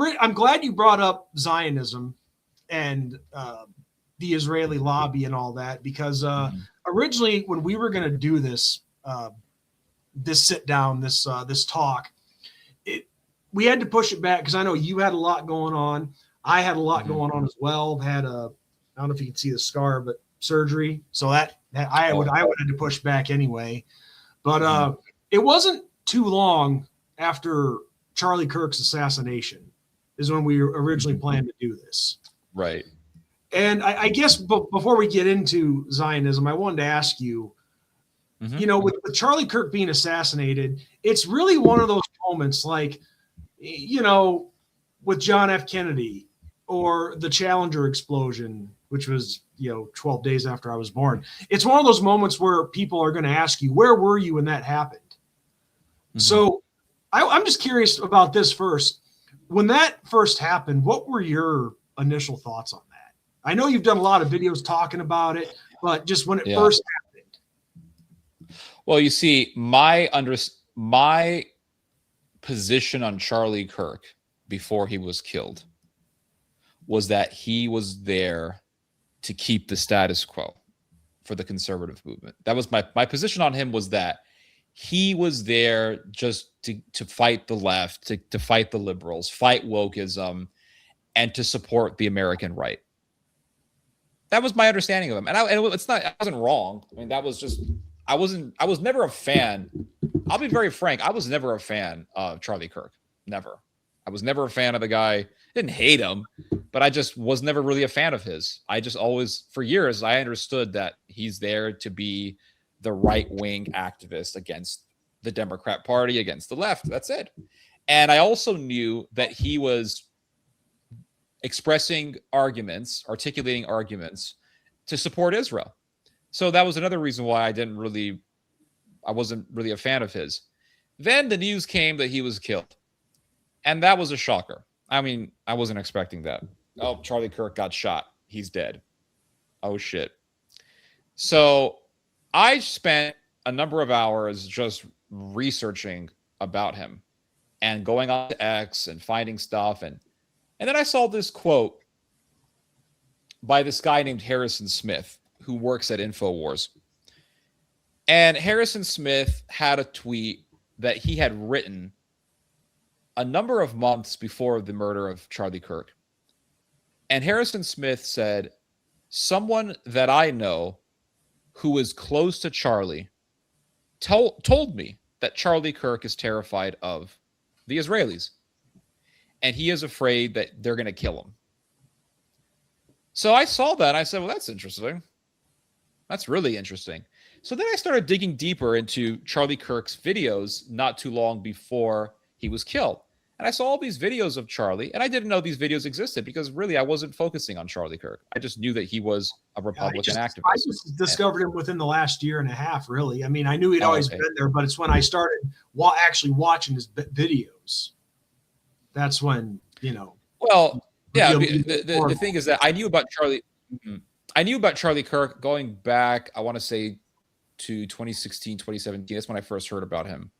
I'm glad you brought up Zionism and the Israeli lobby and all that, because originally when we were going to do this this sit down, this talk, we had to push it back because I know you had a lot going on. I had a lot going on as well. Had a, I don't know if you can see the scar, but surgery. So that I would have to push back anyway. But it wasn't too long after Charlie Kirk's assassination is when we originally planned to do this. Right. And I guess before we get into Zionism, I wanted to ask you, you know, with Charlie Kirk being assassinated, it's really one of those moments like, you know, with John F. Kennedy or the Challenger explosion, which was, 12 days after I was born. It's one of those moments where people are going to ask you, where were you when that happened? So I'm just curious about this first. When that first happened, what were your initial thoughts on that? I know you've done a lot of videos talking about it, but just when it first happened. Well, you see, my position on Charlie Kirk before he was killed was that he was there to keep the status quo for the conservative movement. That was my position on him, was that he was there just to fight the left, to fight the liberals, fight wokeism, and to support the American right. That was my understanding of him. And I wasn't wrong. I mean, that was just, I was never a fan. I'll be very frank. I was never a fan of Charlie Kirk. Never. I was never a fan of the guy. Didn't hate him, but I just was never really a fan of his. I just always, for years, I understood that he's there to be the right-wing activist against the Democrat Party, against the left. That's it. And I also knew that he was articulating arguments to support Israel. So that was another reason why I wasn't really a fan of his. Then the news came that he was killed. And that was a shocker. I mean, I wasn't expecting that. Oh, Charlie Kirk got shot. He's dead. Oh, shit. So I spent a number of hours just researching about him and going on to X and finding stuff. And then I saw this quote by this guy named Harrison Smith, who works at InfoWars. And Harrison Smith had a tweet that he had written a number of months before the murder of Charlie Kirk. And Harrison Smith said, "Someone that I know who is close to Charlie told me that Charlie Kirk is terrified of the Israelis. And he is afraid that they're going to kill him." So I saw that and I said, well, that's interesting. That's really interesting. So then I started digging deeper into Charlie Kirk's videos not too long before he was killed. And I saw all these videos of Charlie, and I didn't know these videos existed because really I wasn't focusing on Charlie Kirk. I just knew that he was a Republican activist. I just discovered him within the last year and a half, really. I mean, I knew he'd always been there, but it's when I started actually watching his videos. That's when, Well, yeah, the thing is that I knew about Charlie. I knew about Charlie Kirk going back, I want to say, to 2016, 2017. That's when I first heard about him.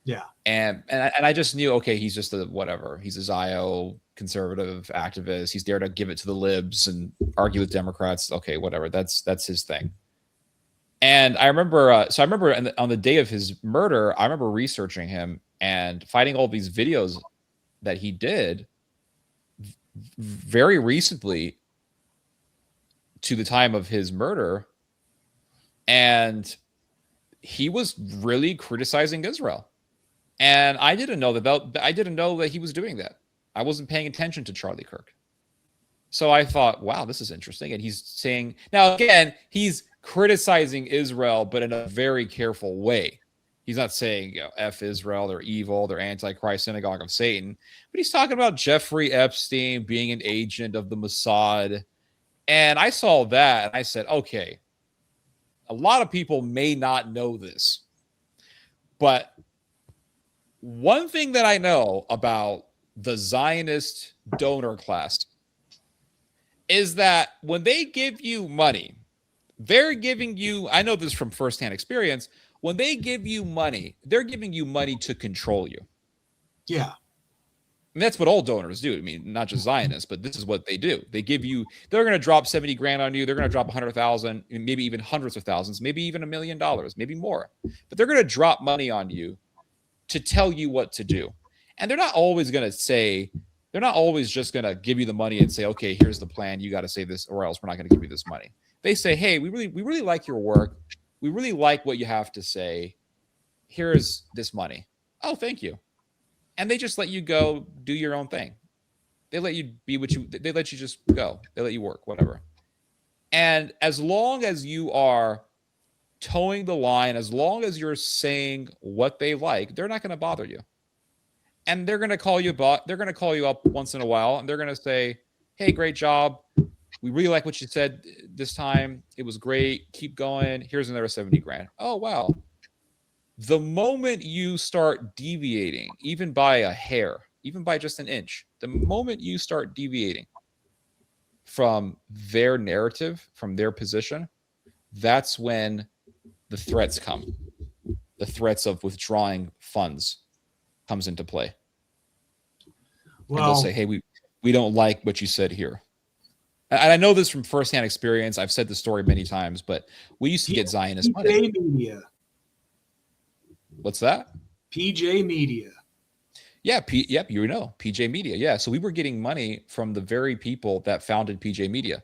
Yeah. And I just knew, okay, he's just he's a Zio conservative activist. He's there to give it to the libs and argue with Democrats. Okay, whatever. That's his thing. And I remember, on the day of his murder, I remember researching him and finding all these videos that he did very recently to the time of his murder. And he was really criticizing Israel. And I didn't know that he was doing that. I wasn't paying attention to Charlie Kirk. So I thought, wow, this is interesting. And he's saying, now again, he's criticizing Israel, but in a very careful way. He's not saying, F Israel, they're evil, they're Antichrist, synagogue of Satan. But he's talking about Jeffrey Epstein being an agent of the Mossad. And I saw that and I said, okay, a lot of people may not know this, but one thing that I know about the Zionist donor class is that when they give you money, they're giving you, I know this from firsthand experience, when they give you money, they're giving you money to control you. Yeah. mean, that's what all donors do. I mean, not just Zionists, but this is what they do. They give you, they're going to drop 70 grand on you. They're going to drop 100,000, maybe even hundreds of thousands, maybe even $1 million, maybe more. But they're going to drop money on you to tell you what to do. And they're not always going to say, they're not always just going to give you the money and say, okay, here's the plan. You got to say this or else we're not going to give you this money. They say, hey, we really like your work. We really like what you have to say. Here's this money. Oh, thank you. And they just let you go do your own thing. They let you be they let you just go. They let you work, whatever. And as long as you are towing the line, as long as you're saying what they like, they're not going to bother you. And they're going to call you up once in a while, and they're going to say, hey, great job. We really like what you said this time. It was great. Keep going. Here's another 70 grand. Oh, wow. The moment you start deviating, even by a hair, even by just an inch, the moment you start deviating from their narrative, from their position, that's when the threats come. The threats of withdrawing funds comes into play. Well, and they'll say, hey, we don't like what you said here. And I know this from firsthand experience. I've said the story many times, but we used to get Zionist money. Media. What's that? PJ Media. Yeah, PJ Media. Yeah, so we were getting money from the very people that founded PJ Media.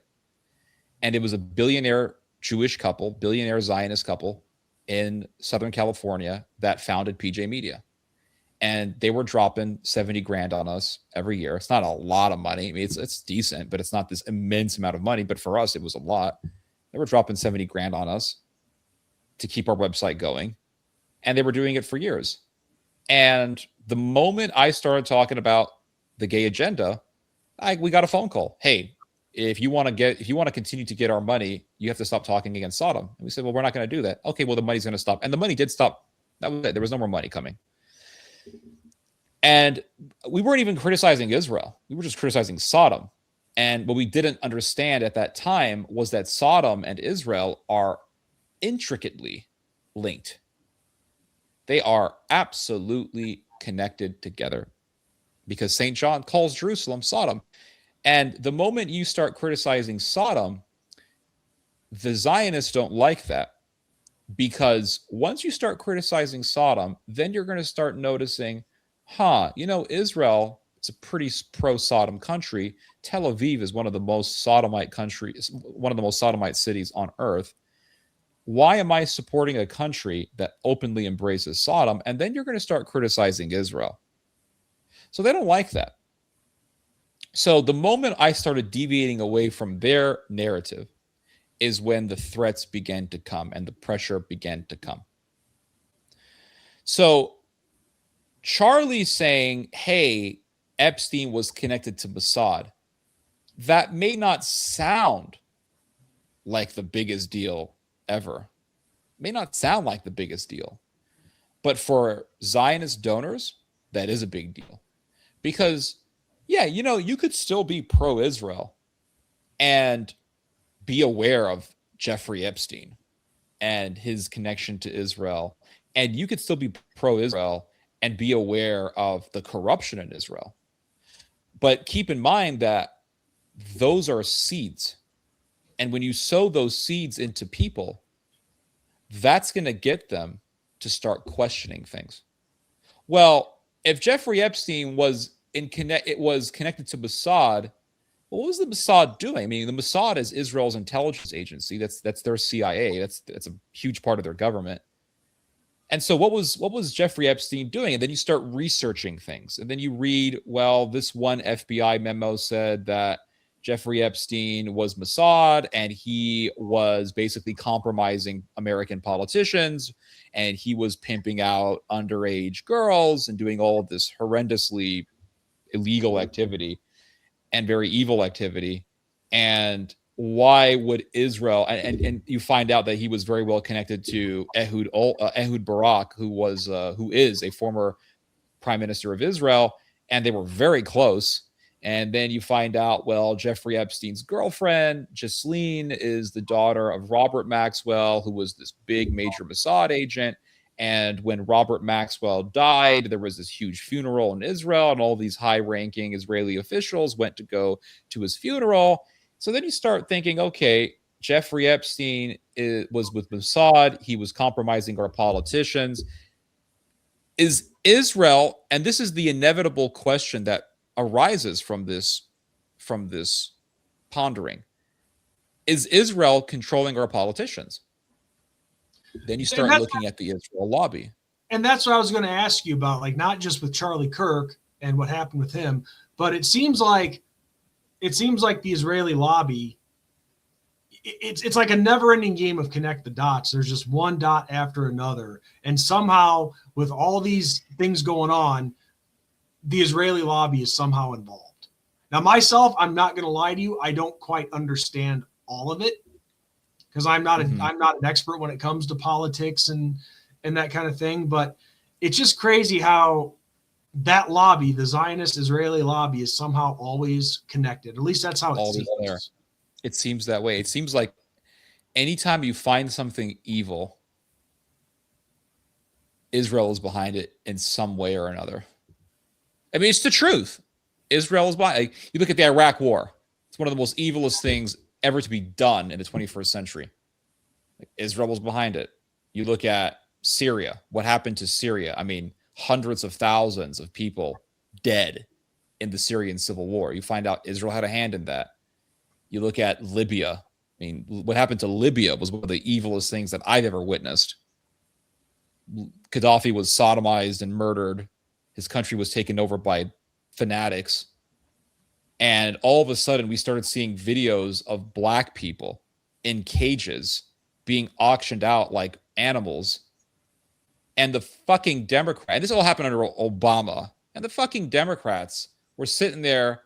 And it was a billionaire Jewish couple, billionaire Zionist couple in Southern California that founded PJ Media. And they were dropping 70 grand on us every year. It's not a lot of money. I mean, it's decent, but it's not this immense amount of money. But for us, it was a lot. They were dropping 70 grand on us to keep our website going. And they were doing it for years. And the moment I started talking about the gay agenda, we got a phone call. Hey, if you want to continue to get our money, you have to stop talking against Sodom. And we said, well, we're not going to do that. Okay, well, the money's going to stop. And the money did stop. That was it. There was no more money coming. And we weren't even criticizing Israel. We were just criticizing Sodom. And what we didn't understand at that time was that Sodom and Israel are intricately linked. They are absolutely connected together because St. John calls Jerusalem Sodom. And the moment you start criticizing Sodom, the Zionists don't like that, because once you start criticizing Sodom, then you're going to start noticing, Israel is a pretty pro-Sodom country. Tel Aviv is one of the most Sodomite cities on earth. Why am I supporting a country that openly embraces Sodom? And then you're going to start criticizing Israel. So they don't like that. So the moment I started deviating away from their narrative is when the threats began to come and the pressure began to come. So Charlie saying, hey, Epstein was connected to Mossad, that may not sound like the biggest deal ever. May not sound like the biggest deal. But for Zionist donors, that is a big deal. Because, you could still be pro-Israel and be aware of Jeffrey Epstein and his connection to Israel. And you could still be pro-Israel and be aware of the corruption in Israel. But keep in mind that those are seeds. And when you sow those seeds into people, that's going to get them to start questioning things. Well, if Jeffrey Epstein was connected to Mossad, what was the Mossad doing? I mean, the Mossad is Israel's intelligence agency. That's their CIA. That's a huge part of their government. And so what was Jeffrey Epstein doing? And then you start researching things. And then you read, well, this one FBI memo said that Jeffrey Epstein was Mossad, and he was basically compromising American politicians, and he was pimping out underage girls and doing all of this horrendously illegal activity and very evil activity. And why would Israel, and you find out that he was very well connected to Ehud Barak, who is a former prime minister of Israel, and they were very close. And then you find out, well, Jeffrey Epstein's girlfriend, Ghislaine, is the daughter of Robert Maxwell, who was this big major Mossad agent. And when Robert Maxwell died, there was this huge funeral in Israel, and all these high-ranking Israeli officials went to go to his funeral. So then you start thinking, okay, Jeffrey Epstein was with Mossad. He was compromising our politicians. Is Israel, and this is the inevitable question that arises from this pondering, is Israel controlling our politicians? Then you start looking at the Israel lobby. And that's what I was going to ask you about, like not just with Charlie Kirk and what happened with him, but it seems like the Israeli lobby, it's like a never-ending game of connect the dots. There's just one dot after another. And somehow with all these things going on, the Israeli lobby is somehow involved. Now myself, I'm not going to lie to you, I don't quite understand all of it, because I'm not an expert when it comes to politics and that kind of thing. But it's just crazy how that lobby, the Zionist Israeli lobby, is somehow always connected. At least that's how it seems. There. It seems that way. It seems like anytime you find something evil, Israel is behind it in some way or another. I mean, it's the truth. Israel is behind. Like, you look at the Iraq War. It's one of the most evilest things ever to be done in the 21st century. Like, Israel was behind it. You look at Syria. What happened to Syria? I mean, hundreds of thousands of people dead in the Syrian civil war. You find out Israel had a hand in that. You look at Libya. I mean, what happened to Libya was one of the evilest things that I've ever witnessed. Gaddafi was sodomized and murdered. His country was taken over by fanatics. And all of a sudden, we started seeing videos of black people in cages being auctioned out like animals. And the fucking Democrat, and this all happened under Obama, and the fucking Democrats were sitting there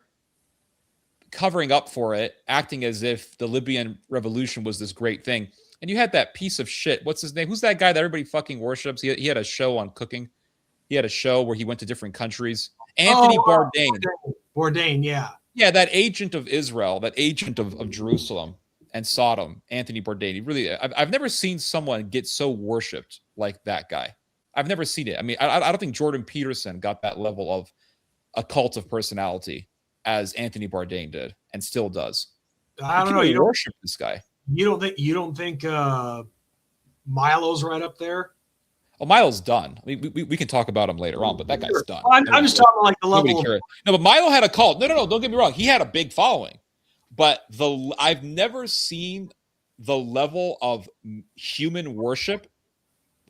covering up for it, acting as if the Libyan revolution was this great thing. And you had that piece of shit. What's his name? Who's that guy that everybody fucking worships? He had a show on cooking. He had a show where he went to different countries. Anthony Bourdain. Bourdain, yeah. Yeah, that agent of Israel, that agent of Jerusalem and Sodom, Anthony Bourdain. He really, I've never seen someone get so worshipped like that guy. I've never seen it. I mean, I don't think Jordan Peterson got that level of a cult of personality as Anthony Bourdain did, and still does. I don't know. You worship this guy. You don't think Milo's right up there? Oh, Milo's done. I mean, we can talk about him later on, but that guy's done. I'm just talking about like the level. No, but Milo had a cult. No. Don't get me wrong. He had a big following, but I've never seen the level of human worship.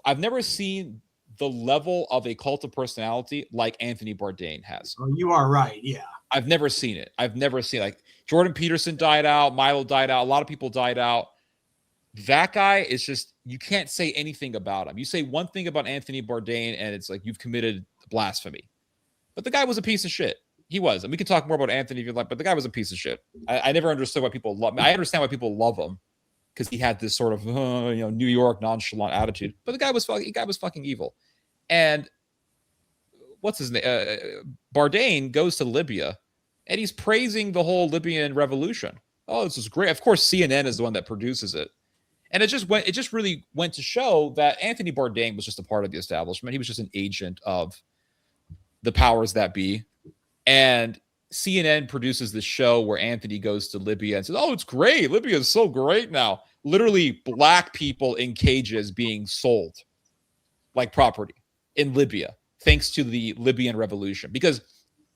I've never seen the level of a cult of personality like Anthony Bourdain has. Oh, you are right. Yeah. I've never seen it. Like Jordan Peterson died out. Milo died out. A lot of people died out. That guy is just, you can't say anything about him. You say one thing about Anthony Bourdain and it's like you've committed blasphemy. But the guy was a piece of shit. He was. And we can talk more about Anthony if you like, but the guy was a piece of shit. I never understood why people love him. I understand why people love him because he had this sort of New York nonchalant attitude. But the guy was fucking evil. And what's his name? Bourdain goes to Libya and he's praising the whole Libyan revolution. Oh, this is great. Of course, CNN is the one that produces it. And it just really went to show that Anthony Bourdain was just a part of the establishment. He was just an agent of the powers that be. And CNN produces this show where Anthony goes to Libya and says, oh, it's great. Libya is so great now. Literally black people in cages being sold like property in Libya, thanks to the Libyan revolution. Because,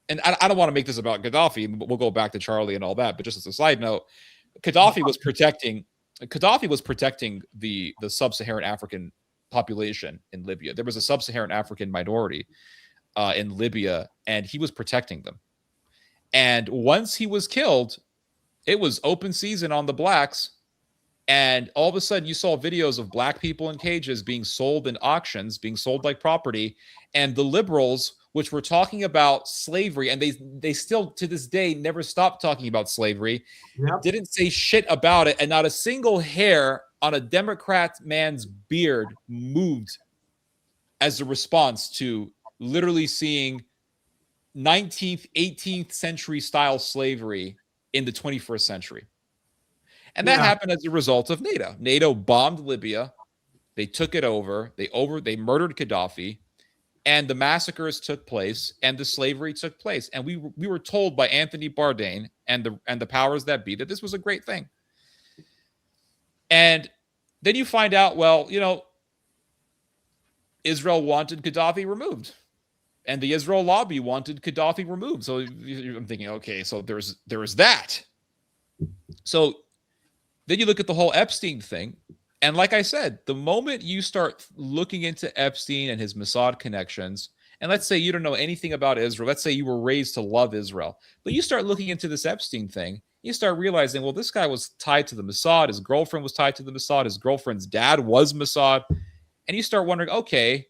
and I don't want to make this about Gaddafi. We'll go back to Charlie and all that. But just as a side note, Gaddafi was protecting the sub-Saharan African population in Libya. There was a sub-Saharan African minority in Libya, and he was protecting them. And once he was killed, it was open season on the blacks. And all of a sudden, you saw videos of black people in cages being sold in auctions, being sold like property. And the liberals, which were talking about slavery, and they still, to this day, never stopped talking about slavery, didn't say shit about it. And not a single hair on a Democrat man's beard moved as a response to literally seeing 19th, 18th century style slavery in the 21st century. And that happened as a result of NATO. NATO bombed Libya, They took it over. They murdered Gaddafi, and the massacres took place, and the slavery took place. And we were told by Anthony Bourdain and the powers that be that this was a great thing. And then you find out, well, Israel wanted Gaddafi removed, and the Israel lobby wanted Gaddafi removed. So I'm thinking, okay, so there is that. So then you look at the whole Epstein thing. And like I said, the moment you start looking into Epstein and his Mossad connections, and let's say you don't know anything about Israel, let's say you were raised to love Israel, but you start looking into this Epstein thing, you start realizing, well, this guy was tied to the Mossad, his girlfriend was tied to the Mossad, his girlfriend's dad was Mossad, and you start wondering, okay,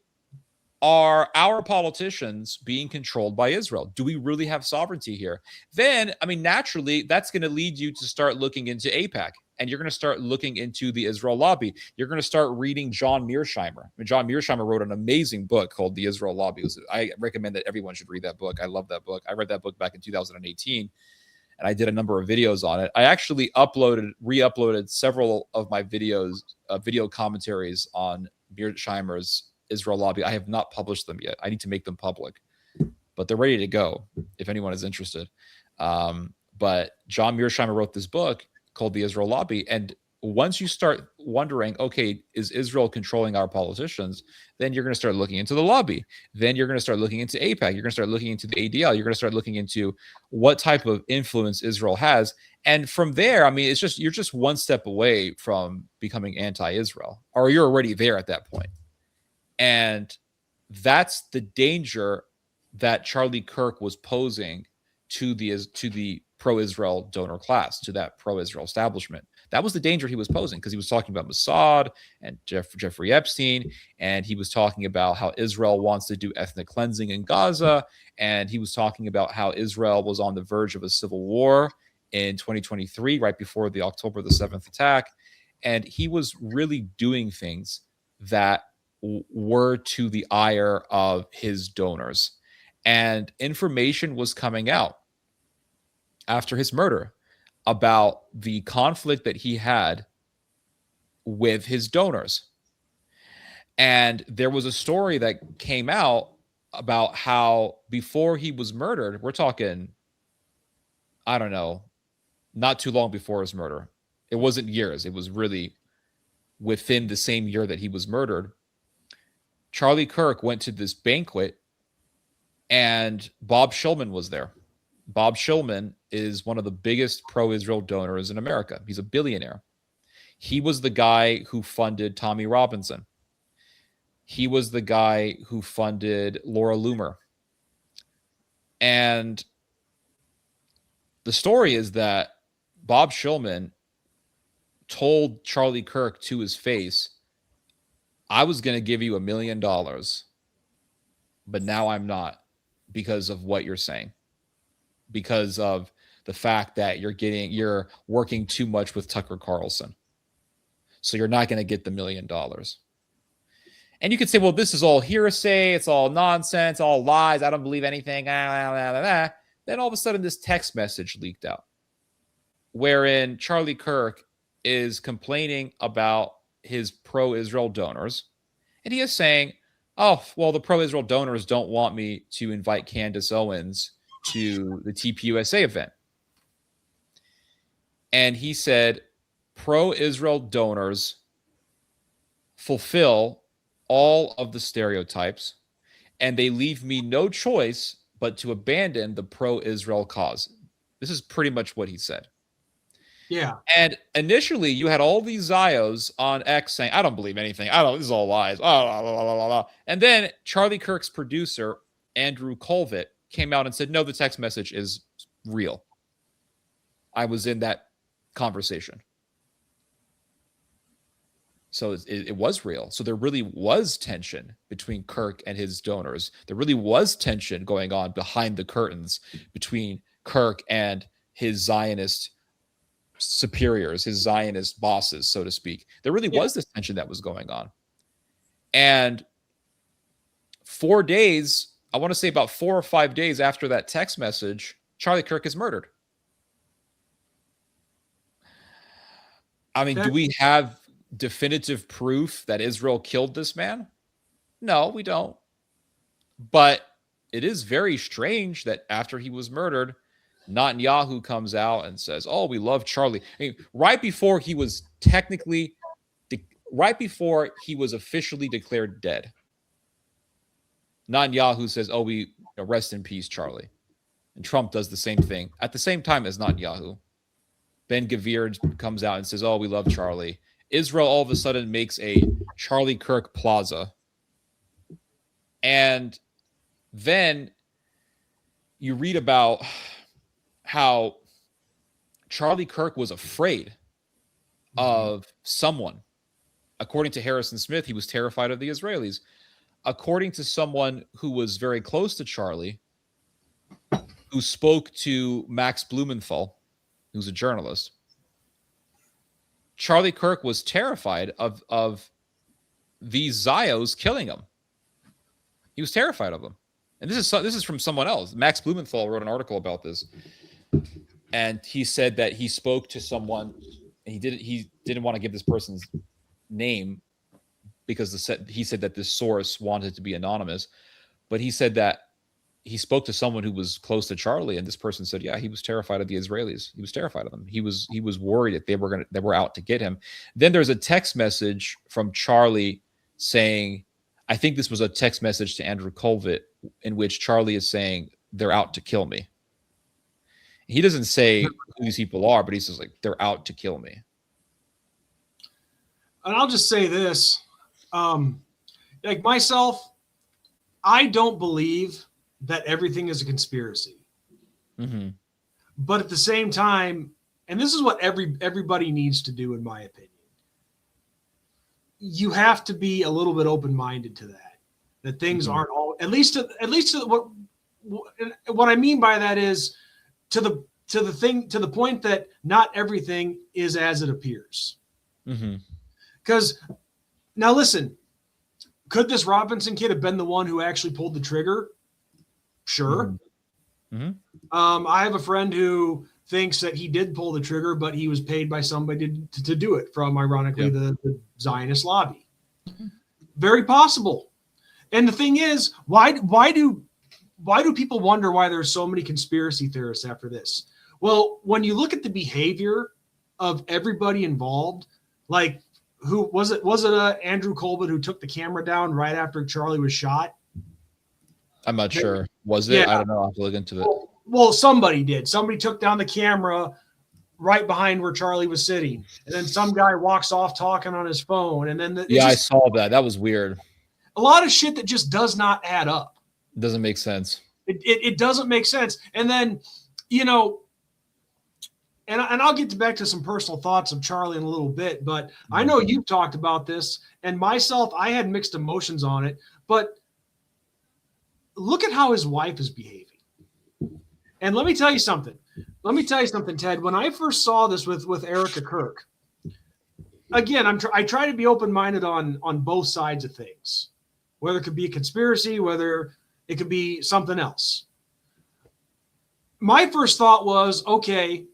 are our politicians being controlled by Israel? Do we really have sovereignty here? Then, naturally, that's going to lead you to start looking into AIPAC, and you're going to start looking into the Israel lobby. You're going to start reading John Mearsheimer. John Mearsheimer wrote an amazing book called The Israel Lobby. I recommend that everyone should read that book. I love that book. I read that book back in 2018, and I did a number of videos on it. I actually re-uploaded several of my videos, video commentaries on Mearsheimer's Israel lobby. I have not published them yet. I need to make them public, but they're ready to go if anyone is interested. But John Mearsheimer wrote this book called The Israel Lobby. And once you start wondering, okay, is Israel controlling our politicians? Then you're going to start looking into the lobby. Then you're going to start looking into AIPAC. You're going to start looking into the ADL. You're going to start looking into what type of influence Israel has. And from there, you're just one step away from becoming anti-Israel, or you're already there at that point. And that's the danger that Charlie Kirk was posing to the pro-Israel donor class, to that pro-Israel establishment. That was the danger he was posing, because he was talking about Mossad and Jeffrey Epstein, and he was talking about how Israel wants to do ethnic cleansing in Gaza, and he was talking about how Israel was on the verge of a civil war in 2023, right before the October the 7th attack. And he was really doing things that were to the ire of his donors. And information was coming out after his murder about the conflict that he had with his donors. And there was a story that came out about how before he was murdered, we're talking, I don't know, not too long before his murder. It wasn't years. It was really within the same year that he was murdered. Charlie Kirk went to this banquet, and Bob Shillman was there. Bob Shillman is one of the biggest pro-Israel donors in America. He's a billionaire. He was the guy who funded Tommy Robinson. He was the guy who funded Laura Loomer. And the story is that Bob Shillman told Charlie Kirk to his face, I was going to give you $1 million, but now I'm not, because of what you're saying, because of the fact that you're working too much with Tucker Carlson. So you're not going to get the $1 million. And you could say, well, this is all hearsay. It's all nonsense, all lies. I don't believe anything. Then all of a sudden this text message leaked out wherein Charlie Kirk is complaining about his pro-Israel donors. And he is saying, oh, well, the pro-Israel donors don't want me to invite Candace Owens to the TPUSA event. And he said, pro-Israel donors fulfill all of the stereotypes, and they leave me no choice but to abandon the pro-Israel cause. This is pretty much what he said. Yeah. And initially, you had all these Zios on X saying, I don't believe anything. This is all lies. And then Charlie Kirk's producer, Andrew Colvett, came out and said, no, the text message is real. I was in that conversation. So it was real. So there really was tension between Kirk and his donors. There really was tension going on behind the curtains between Kirk and his Zionist superiors, his Zionist bosses, so to speak. There really was this tension that was going on. And 4 days, I want to say about 4 or 5 days after that text message, Charlie Kirk is murdered. Do we have definitive proof that Israel killed this man? No, we don't. But it is very strange that after he was murdered, Netanyahu comes out and says, "Oh, we love Charlie." I mean, right before he was officially declared dead, Netanyahu says, "Oh, we rest in peace, Charlie." And Trump does the same thing at the same time as Netanyahu. Ben-Gvir comes out and says, "Oh, we love Charlie." Israel all of a sudden makes a Charlie Kirk Plaza. And then you read about how Charlie Kirk was afraid of someone. According to Harrison Smith, he was terrified of the Israelis. According to someone who was very close to Charlie, who spoke to Max Blumenthal, who's a journalist, Charlie Kirk was terrified of these Zios killing him. He was terrified of them. And this is from someone else. Max Blumenthal wrote an article about this. And he said that he spoke to someone, and he didn't want to give this person's name because he said that this source wanted to be anonymous. But he said that he spoke to someone who was close to Charlie, and this person said, yeah, he was terrified of the Israelis. He was terrified of them. He was worried that they were out to get him. Then there's a text message from Charlie saying, I think this was a text message to Andrew Colvett, in which Charlie is saying, they're out to kill me. He doesn't say who these people are, but he says, like, they're out to kill me. And I'll just say this, like myself, I don't believe that everything is a conspiracy. Mm-hmm. But at the same time, and this is what everybody needs to do, in my opinion, you have to be a little bit open-minded to that things aren't all, at least what I mean by that is to the point that not everything is as it appears. Mm-hmm. Because now listen, could this Robinson kid have been the one who actually pulled the trigger? Sure. Mm-hmm. I have a friend who thinks that he did pull the trigger, but he was paid by somebody to do it from, ironically, the Zionist lobby. Mm-hmm. Very possible. And the thing is, why do people wonder why there's so many conspiracy theorists after this? Well, when you look at the behavior of everybody involved, like who was it? Was it Andrew Colvett who took the camera down right after Charlie was shot? I'm not sure. Was it? Yeah. I don't know. I'll have to look into it. Well, somebody did. Somebody took down the camera right behind where Charlie was sitting. And then some guy walks off talking on his phone. And then I saw that. That was weird. A lot of shit that just does not add up. It doesn't make sense. It doesn't make sense. And then, and I'll get back to some personal thoughts of Charlie in a little bit, but I know you've talked about this, and myself, I had mixed emotions on it, but look at how his wife is behaving. And let me tell you something, Ted. When I first saw this with Erika Kirk, again, I try to be open-minded on both sides of things, whether it could be a conspiracy, whether it could be something else. My first thought was, okay,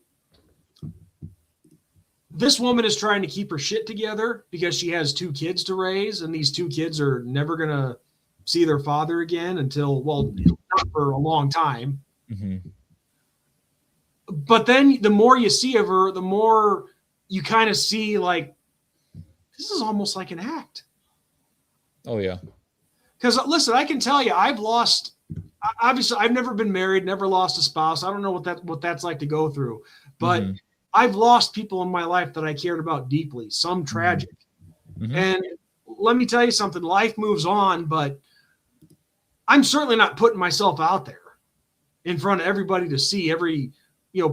this woman is trying to keep her shit together because she has 2 kids to raise, and these 2 kids are never going to see their father again until, well, not for a long time. Mm-hmm. But then the more you see of her, the more you kind of see, like, this is almost like an act. Oh, yeah. Because, listen, I can tell you, obviously, I've never been married, never lost a spouse. I don't know what that's like to go through. But I've lost people in my life that I cared about deeply, some tragic. Mm-hmm. And let me tell you something, life moves on, but I'm certainly not putting myself out there in front of everybody to see every,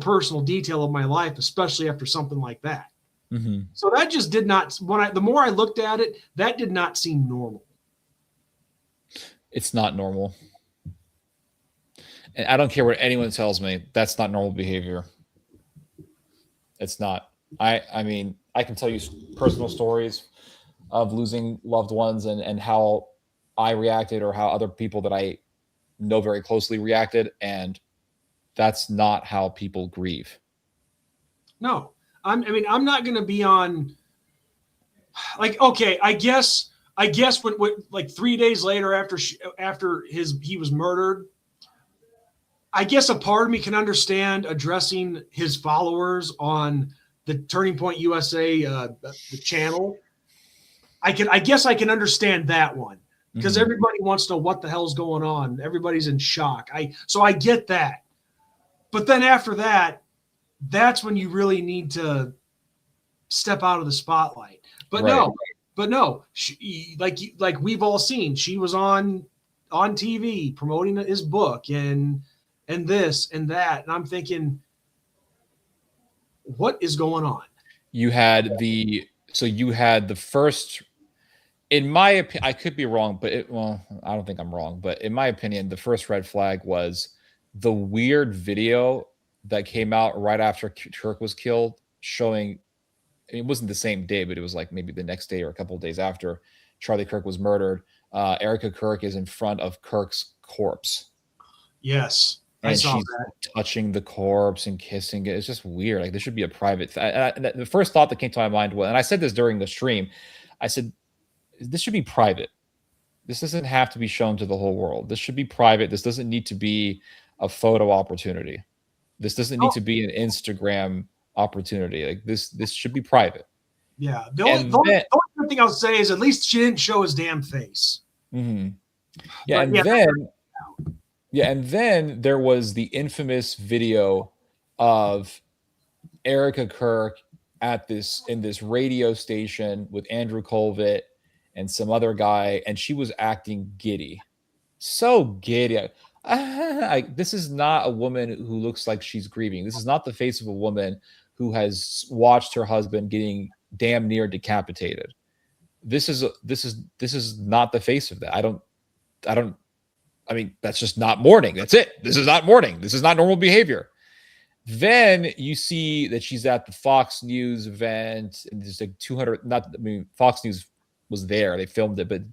personal detail of my life, especially after something like that. Mm-hmm. So that just did not, the more I looked at it, that did not seem normal. It's not normal. And I don't care what anyone tells me, that's not normal behavior. It's not. I mean, I can tell you personal stories of losing loved ones and how I reacted or how other people that I know very closely reacted, and that's not how people grieve. No. I'm not going to be on like, okay, I guess when like 3 days later after he was murdered, I guess a part of me can understand addressing his followers on the Turning Point USA the channel. I guess I can understand that one because everybody wants to know what the hell's going on. Everybody's in shock. So I get that. But then after that, that's when you really need to step out of the spotlight. But no, she, like we've all seen, she was on TV promoting his book and this and that, and I'm thinking, what is going on? You had the first, in my opinion, I could be wrong, but I don't think I'm wrong, but in my opinion, the first red flag was the weird video that came out right after Kirk was killed, showing, it wasn't the same day, but it was like maybe the next day or a couple of days after Charlie Kirk was murdered. Erika Kirk is in front of Kirk's corpse. Yes. And she's touching the corpse and kissing it. It's just weird. Like, there should be a private. The first thought that came to my mind was, and I said this during the stream, I said, this should be private. This doesn't have to be shown to the whole world. This should be private. This doesn't need to be a photo opportunity. This doesn't need to be an Instagram opportunity. Like, this should be private. Yeah. The only good thing I'll say is at least she didn't show his damn face. Mm-hmm. Yeah, and then there was the infamous video of Erika Kirk in this radio station with Andrew Colvett and some other guy, and she was acting giddy. So giddy. This is not a woman who looks like she's grieving. This is not the face of a woman who has watched her husband getting damn near decapitated. This is not the face of that. I mean, that's just not mourning. That's it. This is not mourning. This is not normal behavior. Then you see that she's at the Fox News event, and there's like 200. Fox News was there. They filmed it, but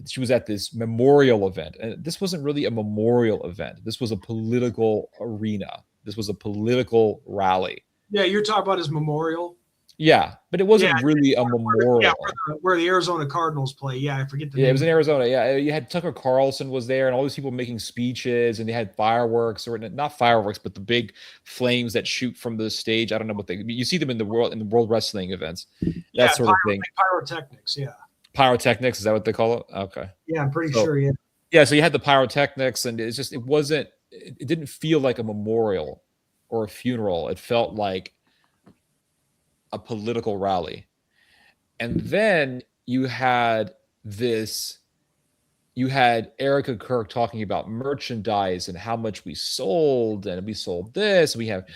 she was at this memorial event, and this wasn't really a memorial event. This was a political arena. This was a political rally. Yeah, you're talking about his memorial. Yeah, but it wasn't really a memorial. Yeah, where the Arizona Cardinals play. Yeah, I forget the name. Yeah, it was in Arizona. Yeah, you had Tucker Carlson was there, and all these people making speeches, and they had fireworks, or not fireworks, but the big flames that shoot from the stage. I don't know what you see them in the world wrestling events. That sort of thing. Pyrotechnics. Yeah. Pyrotechnics, is that what they call it? Okay. Yeah, I'm pretty sure. Yeah. Yeah, so you had the pyrotechnics, and it didn't feel like a memorial or a funeral. It felt like a political rally. And then you had Erika Kirk talking about merchandise and how much we sold, and we sold this. We had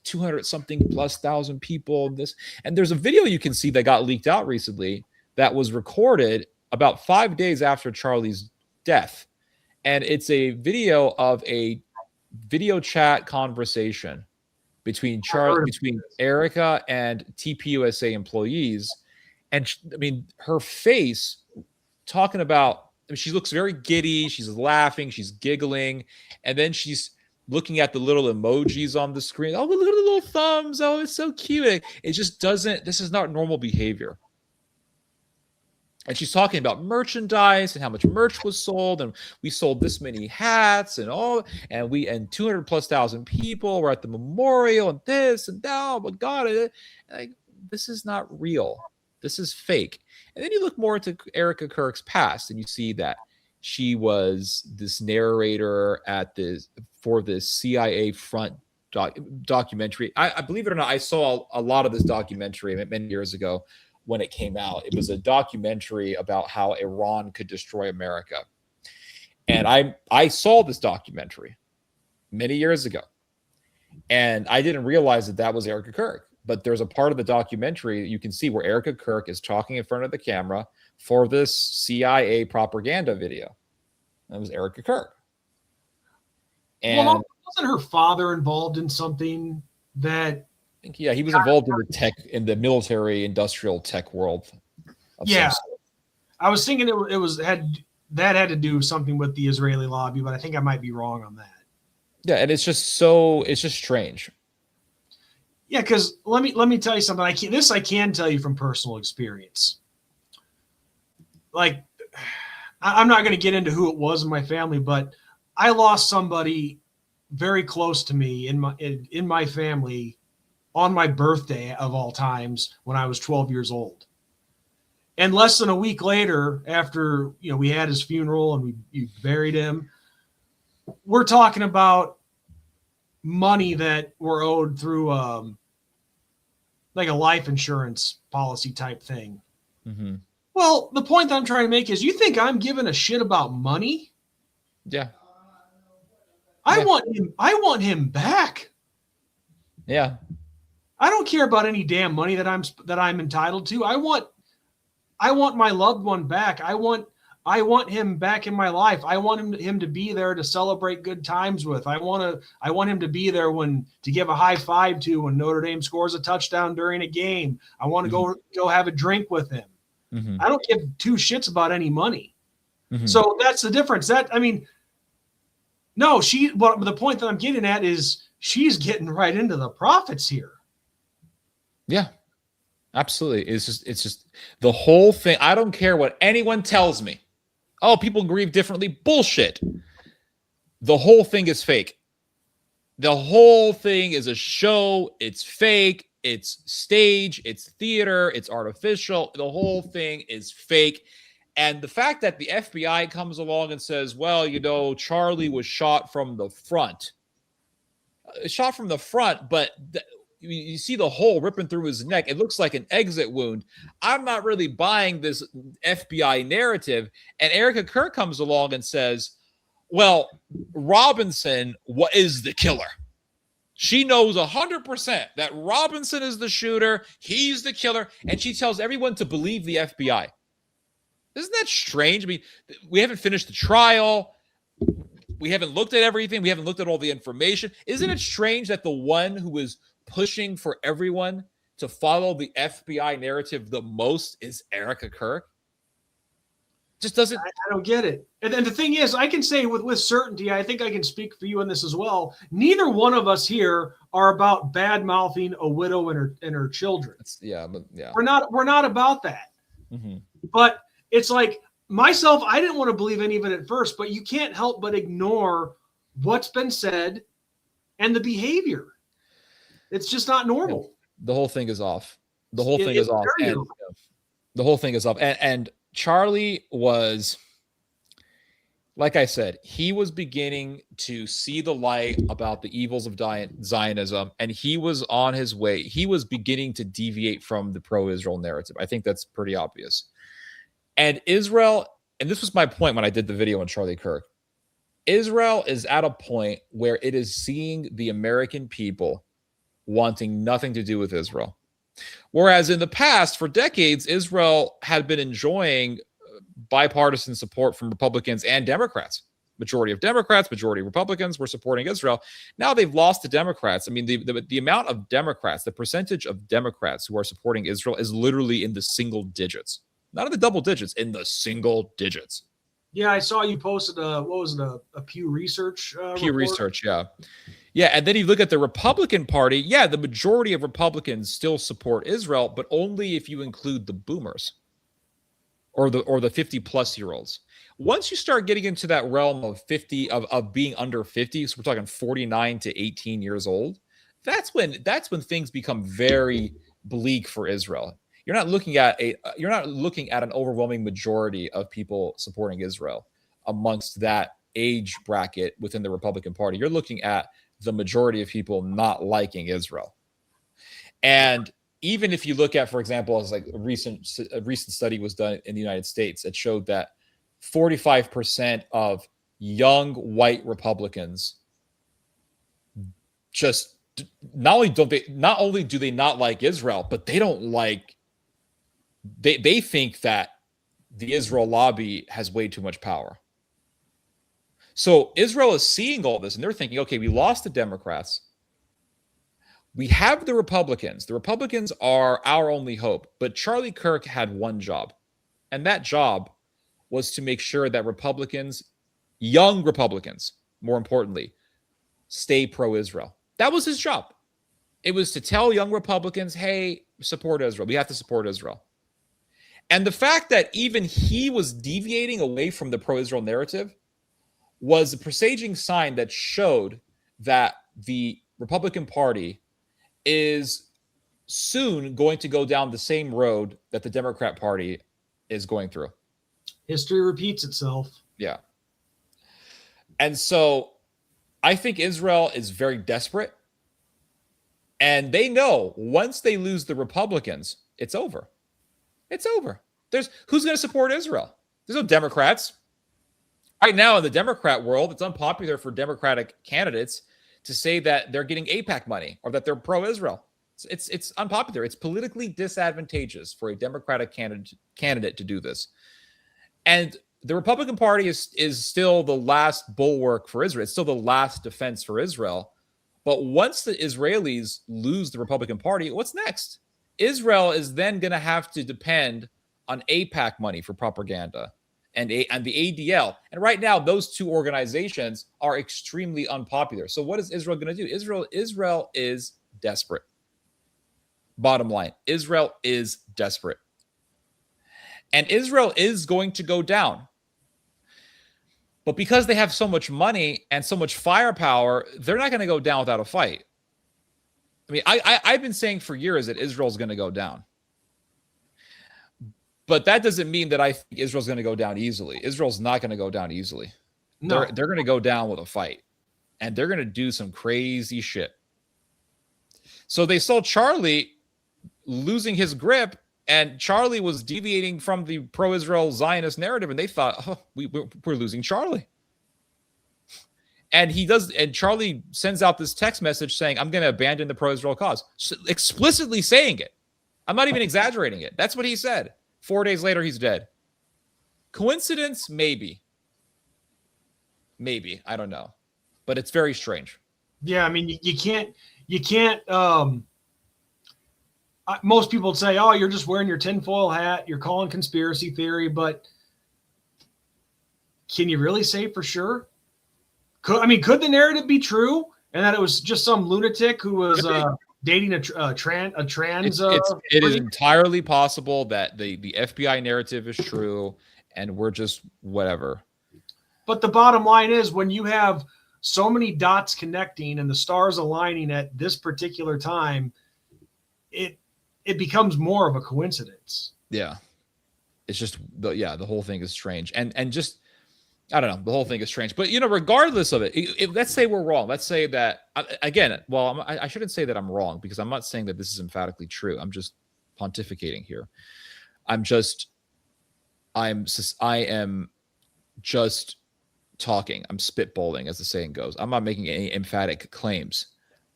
200 something plus thousand people. And there's a video you can see that got leaked out recently that was recorded about 5 days after Charlie's death. And it's a video of a video chat conversation between Erika and TPUSA employees. And her face talking about, she looks very giddy. She's laughing, she's giggling. And then she's looking at the little emojis on the screen. Oh, look at the little thumbs. Oh, it's so cute. It just this is not normal behavior. And she's talking about merchandise and how much merch was sold, and we sold this many hats and 200 plus thousand people were at the memorial, and this and that. Oh my God, this is not real. This is fake. And then you look more into Erika Kirk's past, and you see that she was this narrator for this CIA front documentary. I believe it or not, I saw a lot of this documentary many years ago. When it came out, it was a documentary about how Iran could destroy America. And I saw this documentary many years ago, and I didn't realize that was Erika Kirk. But there's a part of the documentary you can see where Erika Kirk is talking in front of the camera for this CIA propaganda video. That was Erika Kirk. And wasn't her father involved in something that? Yeah, he was involved in the military industrial tech world. Yeah, I was thinking that had to do something with the Israeli lobby, but I think I might be wrong on that. Yeah, and it's just strange. Yeah, because let me tell you something. I can tell you from personal experience. Like, I'm not going to get into who it was in my family, but I lost somebody very close to me in my family on my birthday of all times when I was 12 years old. And less than a week later, after we we had his funeral and we buried him, we're talking about money that were owed through like a life insurance policy type thing. Mm-hmm. Well, the point that I'm trying to make is, you think I'm giving a shit about money? Yeah. I want him back. Yeah. I don't care about any damn money that I'm entitled to. I want my loved one back. I want him back in my life. I want him to be there to celebrate good times with. I want him to be there to give a high five to when Notre Dame scores a touchdown during a game. I want to go have a drink with him. Mm-hmm. I don't give two shits about any money. Mm-hmm. So that's the difference. The point that I'm getting at is she's getting right into the profits here. Yeah, absolutely. It's just the whole thing. I don't care what anyone tells me. Oh, people grieve differently. Bullshit. The whole thing is fake. The whole thing is a show. It's fake. It's stage. It's theater. It's artificial. The whole thing is fake. And the fact that the FBI comes along and says, well, Charlie was shot from the front. But you see the hole ripping through his neck. It looks like an exit wound. I'm not really buying this FBI narrative. And Erika Kirk comes along and says, well, Robinson is the killer. She knows 100% that Robinson is the shooter. He's the killer. And she tells everyone to believe the FBI. Isn't that strange? I mean, we haven't finished the trial. We haven't looked at everything. We haven't looked at all the information. Isn't it strange that the one who is pushing for everyone to follow the FBI narrative the most is Erika Kirk? Just doesn't. I don't get it. And the thing is, I can say with certainty, I think I can speak for you on this as well. Neither one of us here are about bad mouthing a widow and her children. Yeah. We're not about that. Mm-hmm. But it's like, myself, I didn't want to believe any of it at first, but you can't help but ignore what's been said and the behavior. It's just not normal. The whole thing is off. The whole thing is off. The whole thing is off. And Charlie was, like I said, he was beginning to see the light about the evils of Zionism, and he was on his way. He was beginning to deviate from the pro-Israel narrative. I think that's pretty obvious. And Israel, and this was my point when I did the video on Charlie Kirk, Israel is at a point where it is seeing the American people wanting nothing to do with Israel. Whereas in the past, for decades, Israel had been enjoying bipartisan support from Republicans and Democrats. Majority of Democrats, majority of Republicans were supporting Israel. Now they've lost to Democrats. I mean, the amount of Democrats, the percentage of Democrats who are supporting Israel is literally in the single digits. Not in the double digits, in the single digits. Yeah, I saw you posted a Pew Research Pew report. Research, yeah. Yeah, and then you look at the Republican Party. Yeah, the majority of Republicans still support Israel, but only if you include the boomers or the 50-plus-year-olds. Once you start getting into that realm of 50 of being under 50, so we're talking 49 to 18 years old, that's when things become very bleak for Israel. You're not looking at an overwhelming majority of people supporting Israel amongst that age bracket within the Republican Party. You're looking at the majority of people not liking Israel. And even if you look at, for example, as like a recent study was done in the United States that showed that 45% of young white Republicans just not only do they not like Israel, but they don't like. They think that the Israel lobby has way too much power. So Israel is seeing all this and they're thinking, okay, we lost the Democrats. We have the Republicans. The Republicans are our only hope. But Charlie Kirk had one job. And that job was to make sure that Republicans, young Republicans, more importantly, stay pro-Israel. That was his job. It was to tell young Republicans, hey, support Israel. We have to support Israel. And the fact that even he was deviating away from the pro-Israel narrative was a presaging sign that showed that the Republican Party is soon going to go down the same road that the Democrat Party is going through. History repeats itself. Yeah. And so I think Israel is very desperate. And they know once they lose the Republicans, it's over. It's over. Who's going to support Israel? There's no Democrats. Right now in the Democrat world, it's unpopular for Democratic candidates to say that they're getting AIPAC money or that they're pro-Israel. It's unpopular. It's politically disadvantageous for a Democratic candidate to do this. And the Republican Party is still the last bulwark for Israel. It's still the last defense for Israel. But once the Israelis lose the Republican Party, what's next? Israel is then going to have to depend on AIPAC money for propaganda and the ADL. And right now, those two organizations are extremely unpopular. So what is Israel going to do? Israel is desperate. Bottom line, Israel is desperate. And Israel is going to go down. But because they have so much money and so much firepower, they're not going to go down without a fight. I mean, I've been saying for years that Israel's going to go down. But that doesn't mean that I think Israel's going to go down easily. Israel's not going to go down easily. No. They're going to go down with a fight. And they're going to do some crazy shit. So they saw Charlie losing his grip, and Charlie was deviating from the pro-Israel Zionist narrative, and they thought, oh, we're losing Charlie. And Charlie sends out this text message saying, I'm going to abandon the pro-Israel cause. So explicitly saying it. I'm not even exaggerating it. That's what he said. 4 days later, he's dead. Coincidence? Maybe. Maybe. I don't know. But it's very strange. Yeah, I mean, you can't most people would say, oh, you're just wearing your tinfoil hat, you're calling conspiracy theory, but can you really say for sure? Could the narrative be true and that it was just some lunatic who was dating a trans? It is entirely possible that the FBI narrative is true and we're just whatever. But the bottom line is, when you have so many dots connecting and the stars aligning at this particular time, it becomes more of a coincidence. Yeah. It's just, the whole thing is strange. And just, I don't know, the whole thing is strange. But, regardless of it, let's say we're wrong. Let's say that, again, well, I shouldn't say that I'm wrong, because I'm not saying that this is emphatically true. I'm just pontificating here. I am just talking. I'm spitballing, as the saying goes. I'm not making any emphatic claims.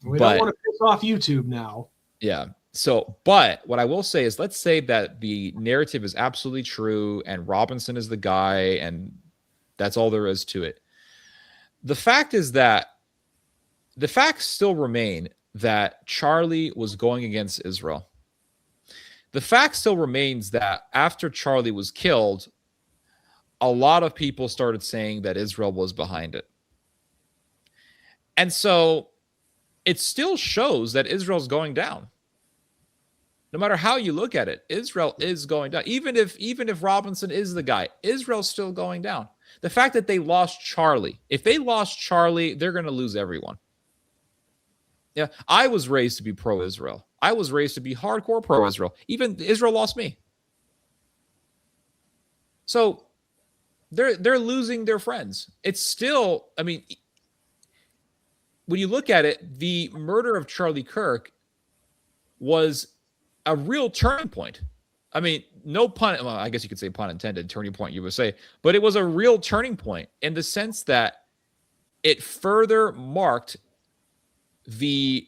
We don't want to piss off YouTube now. Yeah. So, but what I will say is, let's say that the narrative is absolutely true and Robinson is the guy and that's all there is to it. The fact is that the facts still remain that Charlie was going against Israel. The fact still remains that after Charlie was killed, a lot of people started saying that Israel was behind it. And so it still shows that Israel's going down. No matter how you look at it, Israel is going down. Even if Robinson is the guy, Israel's still going down. The fact that they lost Charlie, if they lost Charlie, they're going to lose everyone. Yeah, I was raised to be pro-Israel. I was raised to be hardcore pro-Israel. Even Israel lost me. So they're losing their friends. It's still, I mean, when you look at it, the murder of Charlie Kirk was a real turning point. I mean, no pun, well, I guess you could say pun intended, turning point, you would say, but it was a real turning point in the sense that it further marked the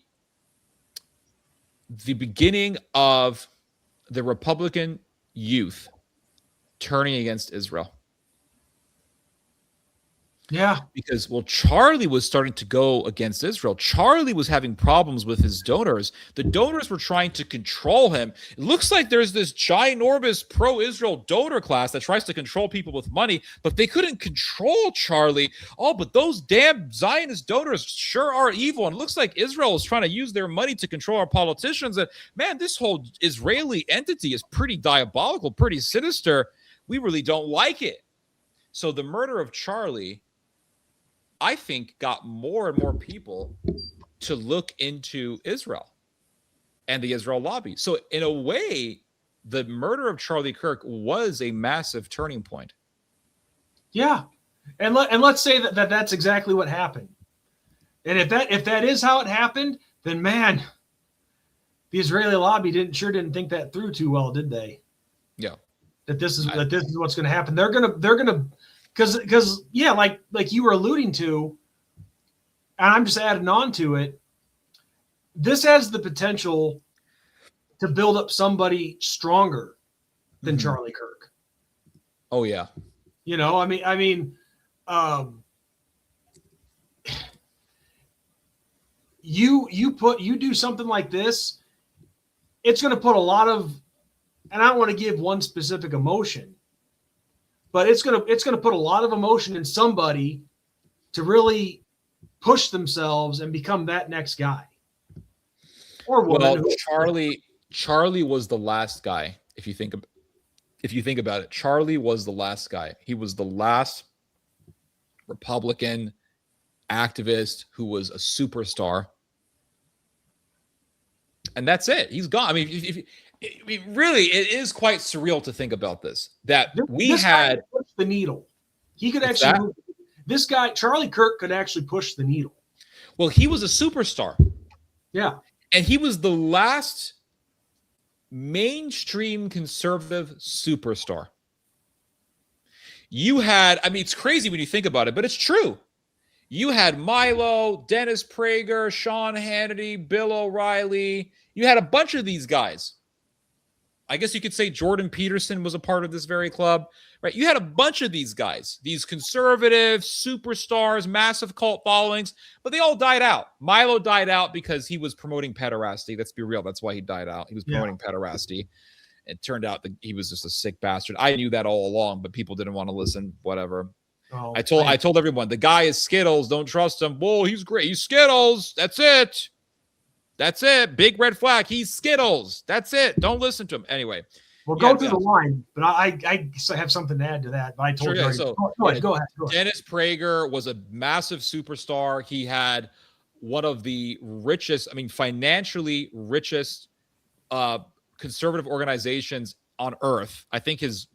beginning of the Republican youth turning against Israel. Yeah. Because, well, Charlie was starting to go against Israel. Charlie was having problems with his donors. The donors were trying to control him. It looks like there's this ginormous pro-Israel donor class that tries to control people with money, but they couldn't control Charlie. Oh, but those damn Zionist donors sure are evil. And it looks like Israel is trying to use their money to control our politicians. And man, this whole Israeli entity is pretty diabolical, pretty sinister. We really don't like it. So the murder of Charlie, I think, got more and more people to look into Israel and the Israel lobby. So in a way, the murder of Charlie Kirk was a massive turning point. Yeah. And let's say that that's exactly what happened. And if that is how it happened, then man, the Israeli lobby didn't think that through too well, did they? Yeah. That this is what's going to happen. They're gonna because yeah, like you were alluding to, and I'm just adding on to it. This has the potential to build up somebody stronger than Charlie Kirk. Oh yeah. You know, I mean, you do something like this, it's going to put a lot of, and I don't want to give one specific emotion, but it's going to put a lot of emotion in somebody to really push themselves and become that next guy or woman. Well, Charlie was the last guy. If you think about it, Charlie was the last guy. He was the last Republican activist who was a superstar. And that's it. He's gone. I mean, really, it is quite surreal to think about this. That this guy could push the needle. He could actually move. This guy, Charlie Kirk, could actually push the needle. Well, he was a superstar. Yeah. And he was the last mainstream conservative superstar. You had, I mean, it's crazy when you think about it, but it's true. You had Milo, Dennis Prager, Sean Hannity, Bill O'Reilly. You had a bunch of these guys. I guess you could say Jordan Peterson was a part of this very club, right? You had a bunch of these guys, these conservative superstars, massive cult followings, but they all died out. Milo died out because he was promoting pederasty. Let's be real. That's why he died out. He was promoting pederasty. It turned out that he was just a sick bastard. I knew that all along, but people didn't want to listen, whatever. Oh, I told everyone, the guy is Skittles. Don't trust him. Whoa, he's great. He's Skittles. That's it. That's it. Big red flag. He's Skittles. That's it. Don't listen to him. Anyway. We'll go through the line, but I have something to add to that. But I told you. So, go ahead. Dennis Prager was a massive superstar. He had one of the richest, I mean, financially richest conservative organizations on earth. I think his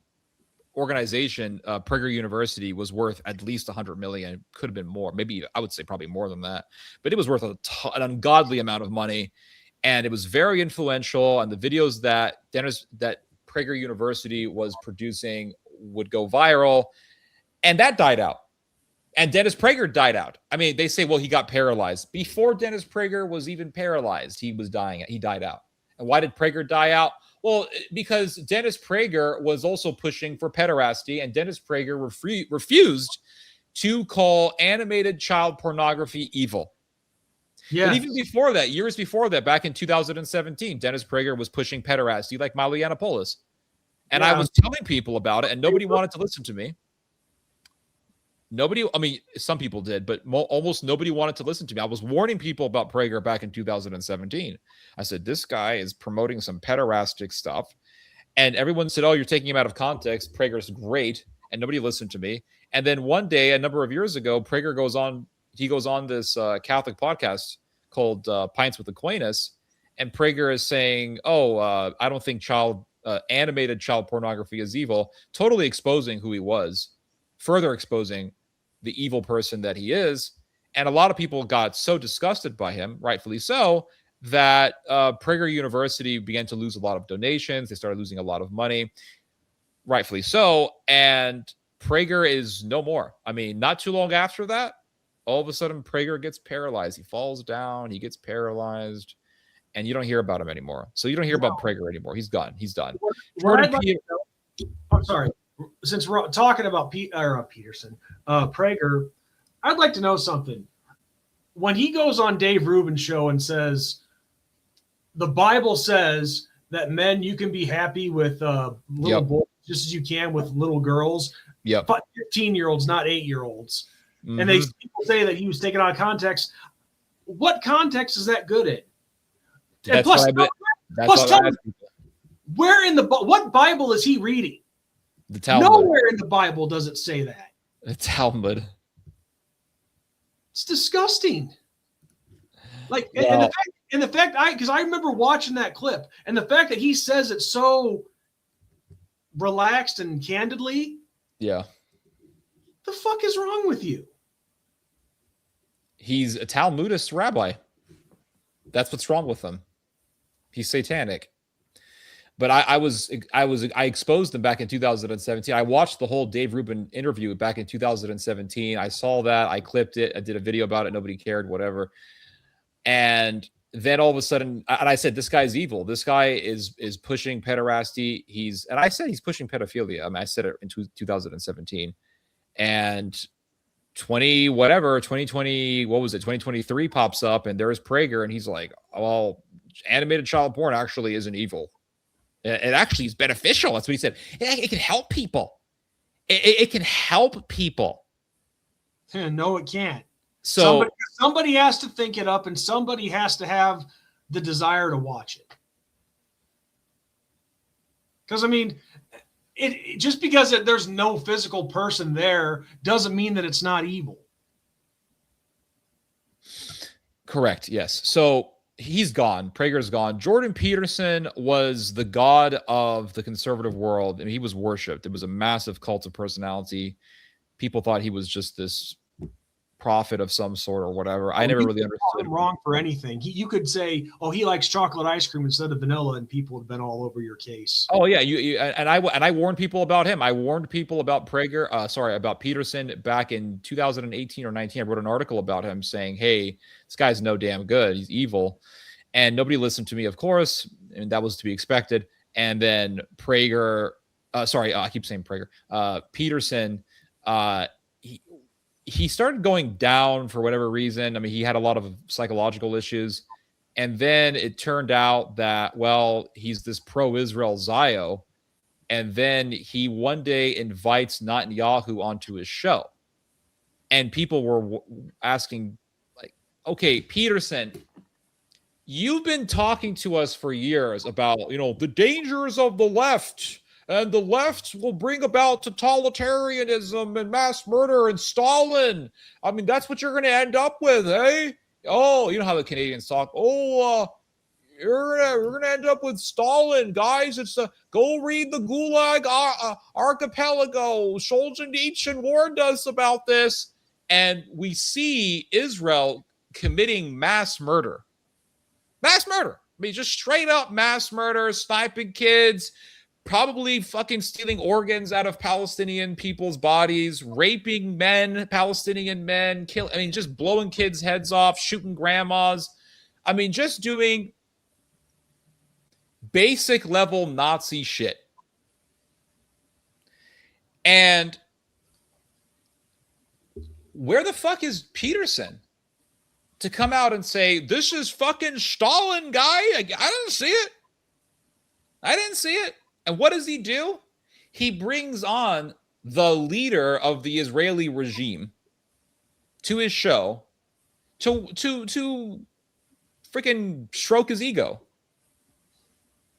organization, Prager University, was worth at least $100 million. Could have been more. Maybe I would say probably more than that. But it was worth an ungodly amount of money, and it was very influential. And the videos that Prager University was producing would go viral, and that died out. And Dennis Prager died out. I mean, they say, well, he got paralyzed. Before Dennis Prager was even paralyzed, he was dying. He died out. And why did Prager die out? Well, because Dennis Prager was also pushing for pederasty, and Dennis Prager refused to call animated child pornography evil. Yeah. But even before that, years before that, back in 2017, Dennis Prager was pushing pederasty like Milo Yiannopoulos. And I was telling people about it, and nobody wanted to listen to me. Some people did, but almost nobody wanted to listen to me. I was warning people about Prager back in 2017. I said, this guy is promoting some pederastic stuff. And everyone said, oh, you're taking him out of context. Prager's great. And nobody listened to me. And then one day, a number of years ago, Prager goes on this Catholic podcast called Pints with Aquinas. And Prager is saying, I don't think animated child pornography is evil, totally exposing who he was, further exposing the evil person that he is. And a lot of people got so disgusted by him, rightfully so, that Prager University began to lose a lot of donations. They started losing a lot of money, rightfully so. And Prager is no more. I mean, not too long after that, all of a sudden Prager gets paralyzed. He falls down, he gets paralyzed, and you don't hear about him anymore. So you don't hear about Prager anymore. He's gone. He's done. I'm sorry. Since we're talking about Prager, I'd like to know something. When he goes on Dave Rubin's show and says, the Bible says that men, you can be happy with little boys just as you can with little girls. Yep. 15-year-olds, not 8-year-olds. Mm-hmm. And people say that he was taken out of context. What context is that good in? And plus, tell me, where in what Bible is he reading? The Talmud. Nowhere in the Bible does it say that. The Talmud. It's disgusting. Like, and the fact, because I remember watching that clip, and the fact that he says it so relaxed and candidly. Yeah. The fuck is wrong with you? He's a Talmudist rabbi. That's what's wrong with him. He's satanic. But I exposed him back in 2017. I watched the whole Dave Rubin interview back in 2017. I saw that. I clipped it. I did a video about it. Nobody cared, whatever. And then all of a sudden, and I said, this guy's evil. This guy is pushing pederasty. And I said he's pushing pedophilia. I mean, I said it in 2017. And 2023 pops up, and there's Prager, and he's like, well, animated child porn actually isn't evil. It actually is beneficial. That's what he said. It can help people. It can help people. No, it can't. So somebody has to think it up, and somebody has to have the desire to watch it. Because, I mean, it just because there's no physical person there doesn't mean that it's not evil. Correct. Yes. So he's gone. Prager's gone. Jordan Peterson was the god of the conservative world, and he was worshipped. It was a massive cult of personality. People thought he was just this prophet of some sort or whatever. I never really understood him wrong for anything. You could say, "Oh, he likes chocolate ice cream instead of vanilla," and people have been all over your case. Oh yeah, I warned people about him. I warned people about Prager. About Peterson back in 2018 or 19. I wrote an article about him saying, "Hey, this guy's no damn good. He's evil," and nobody listened to me, of course, and that was to be expected. And then Prager, I keep saying Prager. Peterson, he started going down for whatever reason. I mean, he had a lot of psychological issues. And then it turned out that, well, he's this pro-Israel Zio. And then he one day invites Netanyahu onto his show. And people were asking, like, okay, Peterson, you've been talking to us for years about, the dangers of the left. And the left will bring about totalitarianism and mass murder and Stalin. I mean, that's what you're going to end up with, eh? Oh, you know how the Canadians talk. Oh, we're going to end up with Stalin, guys. It's go read the Gulag Archipelago. Solzhenitsyn warned us about this. And we see Israel committing mass murder. Mass murder. I mean, just straight up mass murder, sniping kids, probably fucking stealing organs out of Palestinian people's bodies, raping men, Palestinian men, just blowing kids' heads off, shooting grandmas. I mean, just doing basic level Nazi shit. And where the fuck is Peterson to come out and say, this is fucking Stalin, guy? I didn't see it. I didn't see it. And what does he do? He brings on the leader of the Israeli regime to his show to freaking stroke his ego.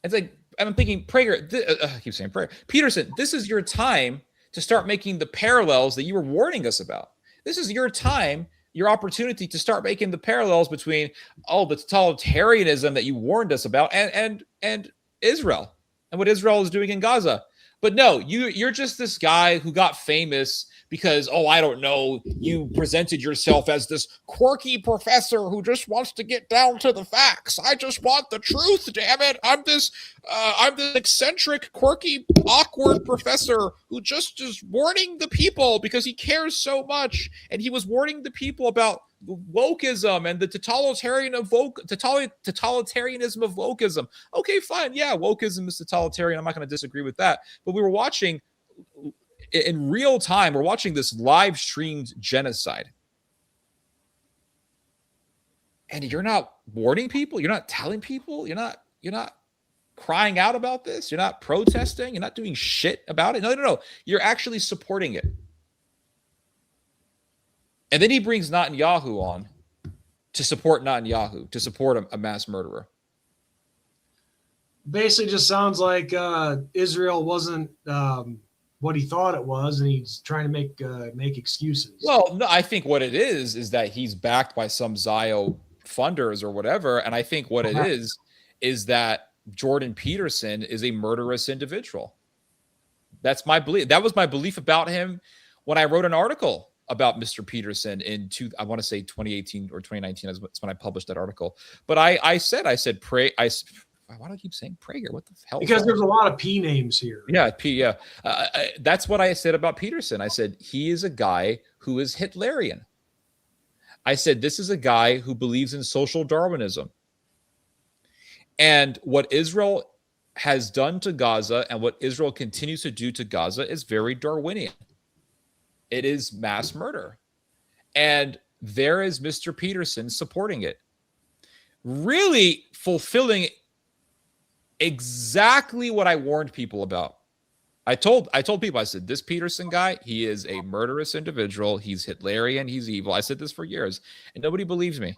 It's like, I'm thinking, Prager, I keep saying Prager. Peterson, this is your time to start making the parallels that you were warning us about. This is your time, your opportunity to start making the parallels between, the totalitarianism that you warned us about and Israel. And what Israel is doing in Gaza. But no, you're just this guy who got famous because, I don't know, you presented yourself as this quirky professor who just wants to get down to the facts. I just want the truth, damn it. I'm this eccentric, quirky, awkward professor who just is warning the people because he cares so much. And he was warning the people about wokeism and the totalitarianism of wokeism. Okay, fine. Yeah, wokeism is totalitarian. I'm not going to disagree with that. But we were watching in real time, we're watching this live streamed genocide. and you're not warning people, you're not telling people, you're not crying out about this, you're not protesting, you're not doing shit about it. No. You're actually supporting it. And then he brings Netanyahu on to support Netanyahu, to support a mass murderer. Basically just sounds like Israel wasn't what he thought it was, and he's trying to make excuses. Well, no, I think what it is that he's backed by some Zio funders or whatever, and I think what it is that Jordan Peterson is a murderous individual. That's my belief. That was my belief about him when I wrote an article about Mr. Peterson I want to say 2018 or 2019 is when I published that article. But I said pray. Why do I keep saying Prager? What the hell? Because there's a lot of P names here. Yeah, P. Yeah, that's what I said about Peterson. I said he is a guy who is Hitlerian. I said this is a guy who believes in social Darwinism. And what Israel has done to Gaza and what Israel continues to do to Gaza is very Darwinian. It is mass murder. And there is Mr. Peterson supporting it. Really fulfilling exactly what I warned people about. I told people, I said, this Peterson guy, he is a murderous individual. He's Hitlerian. He's evil. I said this for years, and nobody believes me.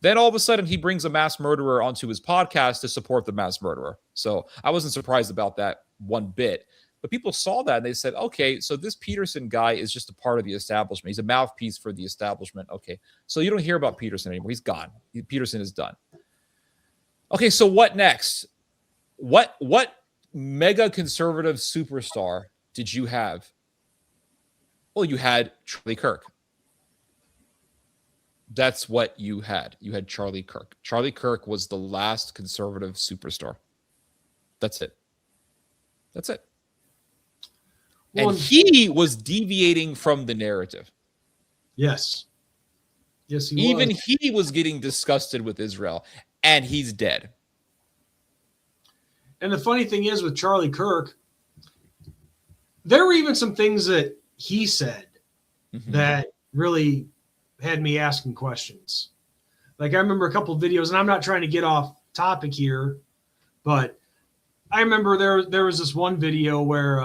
Then all of a sudden, he brings a mass murderer onto his podcast to support the mass murderer. So I wasn't surprised about that one bit. But people saw that, and they said, okay, so this Peterson guy is just a part of the establishment. He's a mouthpiece for the establishment. Okay, so you don't hear about Peterson anymore. He's gone. Peterson is done. Okay, so what next? What mega conservative superstar did you have? Well, you had Charlie Kirk. That's what you had. You had Charlie Kirk. Charlie Kirk was the last conservative superstar. That's it. That's it. Well, and he was deviating from the narrative. Yes. Yes, he Even was. He was getting disgusted with Israel, and he's dead. And the funny thing is with Charlie Kirk, there were even some things that he said that really had me asking questions. Like I remember a couple of videos, and I'm not trying to get off topic here, but I remember there was this one video where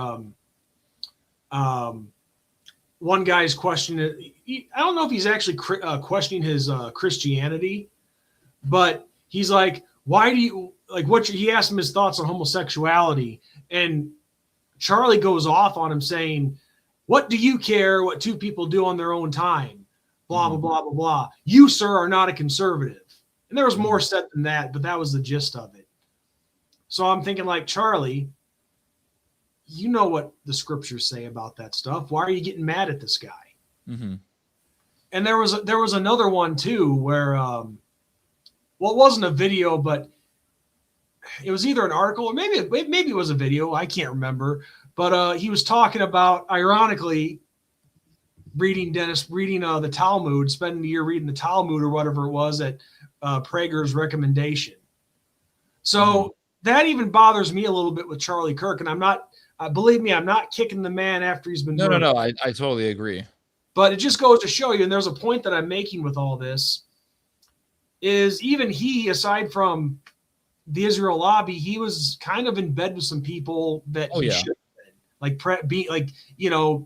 one guy's questioning. I don't know if he's actually questioning his Christianity, but he's like, "Why do you like what?" He asked him his thoughts on homosexuality, and Charlie goes off on him saying, "What do you care what two people do on their own time? Blah, blah, blah, blah, blah. You, sir, are not a conservative." And there was more said than that, but that was the gist of it. So I'm thinking like, Charlie, you know what the scriptures say about that stuff. Why are you getting mad at this guy? Mm-hmm. And there was another one too where, well, it wasn't a video, but it was either an article or maybe it was a video. I can't remember. But he was talking about, ironically, reading the Talmud, spending a year reading the Talmud or whatever it was at Prager's recommendation. So that even bothers me a little bit with Charlie Kirk. And I'm not, believe me, I'm not kicking the man after he's been. No. I totally agree. But it just goes to show you, and there's a point that I'm making with all this, is even he, aside from the Israel lobby, he was kind of in bed with some people that he should.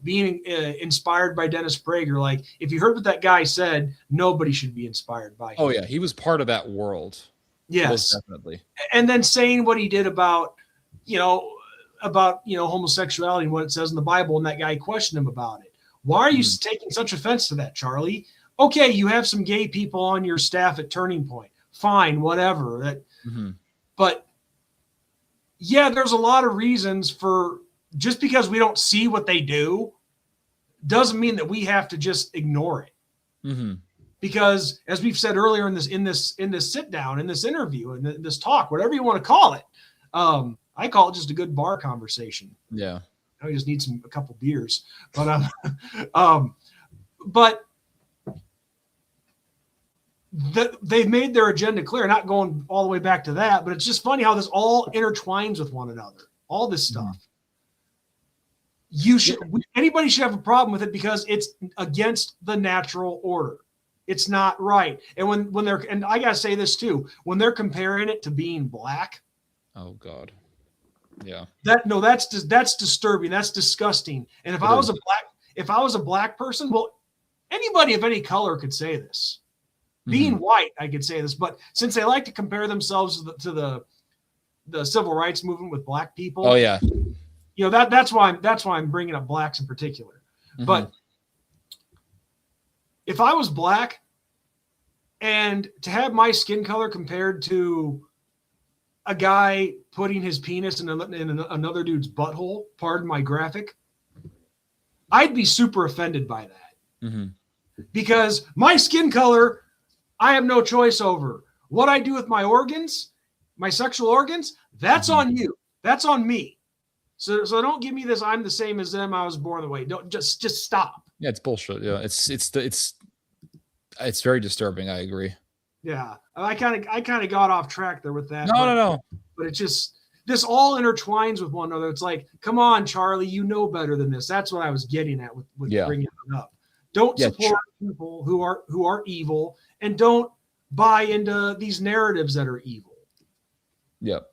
Being inspired by Dennis Prager. Like, if you heard what that guy said, nobody should be inspired by him. Oh yeah, he was part of that world. Yes, most definitely. And then saying what he did about homosexuality and what it says in the Bible, and that guy questioned him about it. Why are you taking such offense to that, Charlie? Okay, you have some gay people on your staff at Turning Point. Fine, whatever. But yeah, there's a lot of reasons for. Just because we don't see what they do doesn't mean that we have to just ignore it. Because as we've said earlier in this sit down, in this interview, in this talk, whatever you want to call it, I call it just a good bar conversation. Yeah. I just need a couple beers, but they've made their agenda clear, not going all the way back to that, but it's just funny how this all intertwines with one another, all this stuff. Anybody should have a problem with it because it's against the natural order. It's not right. And when they're, and I gotta say this too, when they're comparing it to being black. Oh God. Yeah. That's disturbing. That's disgusting. And if I was a black person, well, anybody of any color could say this. Being white, I could say this, but since they like to compare themselves to the civil rights movement with black people. Oh yeah. That's why I'm bringing up blacks in particular. But if I was black and to have my skin color compared to a guy putting his penis in another dude's butthole, pardon my graphic, I'd be super offended by that. Because my skin color, I have no choice over. What I do with my organs, my sexual organs, that's on you. That's on me. So don't give me this, I'm the same as them, I was born the way. Don't just stop. Yeah, it's bullshit. Yeah, it's very disturbing. I agree. Yeah, I kind of got off track there with that. No. But it's just, this all intertwines with one another. It's like, come on, Charlie, you know better than this. That's what I was getting at with bringing it up. Don't support people who are evil, and don't buy into these narratives that are evil. Yep.